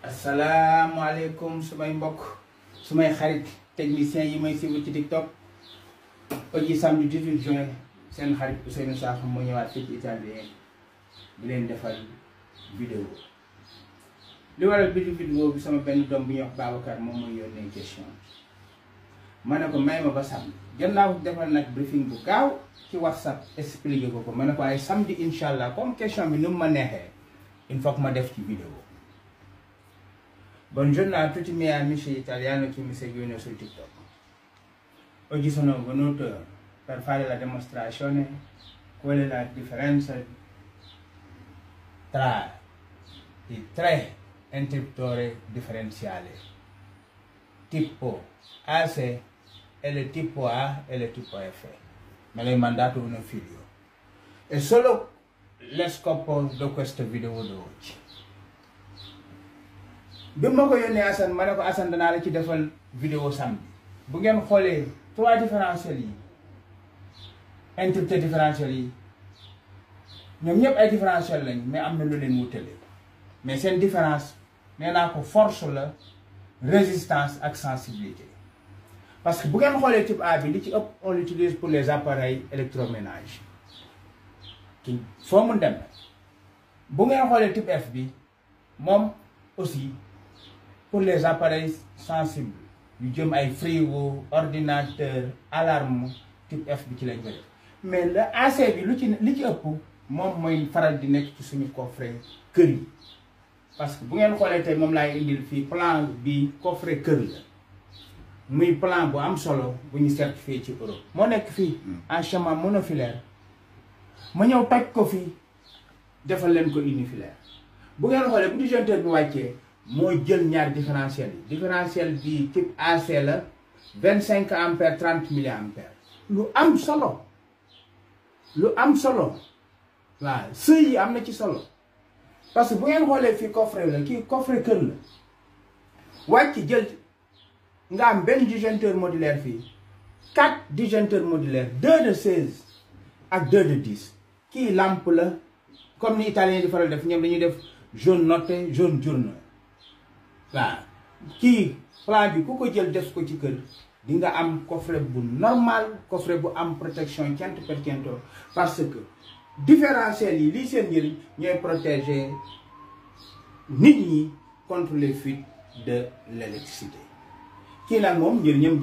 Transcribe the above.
Assalamualaikum sumay mbokk sumay xarit technicien yi may suivre ci TikTok. Aujourd'hui samedi 18 juin seen xarit M.Sakho mo ñëwaat ci italien di leen defal vidéo. Li waral vidéo bi sama benn doom bu ñuy wax Babacar moom mooy yónnee question. Ma ne ko may ma ba samedi. Gannaaw defal nag briefing bu gaaw ci WhatsApp expliquer ko ma ne ko ay samedi inshallah comme question bi nu ma neexee il faut que ma def ci vidéo. Buongiorno a tutti i miei amici italiani che mi seguono su TikTok. Oggi sono venuto per fare la dimostrazione qual è la differenza tra i tre interruttori differenziali, tipo AC, il tipo A e il tipo F. Me l'hai mandato un video. È solo lo scopo di questo video di oggi. Bi ma ko yónnee Assane ma ne ko Assane danaa la ci defal vidéo samedi bu ngeen xoolee trois différentiels yi interrupteur différentiel yi ñoom ñëpp ay différentiel lañ mais am na lu leen wutale mais seen différence nee naa ko force la résistance ak sensibilité parce que bu ngeen xoolee type A bi li ci ëpp on l'utilise pour les appareils électroménagers ki foo mu dem bu ngeen xoolee type F bi moom aussi pour les appareils sensibles yu jëm ay frigo ordinateur alarme type F bi ci lañ koy def mais le AC bi li ci ëpp moom mooy faral di nekk ci suñu coffret kër yi parce que bu ngeen xoolee tey moom laay indil fii plan bi coffret kër la muy plan bu am solo bu ñu certifié ci Europe moo nekk fii en schéma monofilaire ma ñëw toj ko fii defal leen ko unifilaire bu ngeen xoolee bu disjoncteur bi wàccee moo jël ñaari différentiel yi différentiel bi type AC la 25 ampères 30 milliampères lu am solo waaw sëy yi am na ci solo parce que bu ngeen xoolee fii coffret la kii coffret kër la wàcc jël nga am benn disjoncteur modulaire fii 4 disjoncteurs modulaires 2 de 16 ak 2 de 10 kii lampe la comme ni italien di faral def ñoom dañuy def jaune noté jaune journée waaw kii plan bi ku ko jël def ko ci kër di nga am coffret bu normal coffret bu am protection cent per cento parce que différentiel yi lii seen njëriñ ñooy protéger nit ñi contre les fuites de l'électricité kii nag moom njëriñam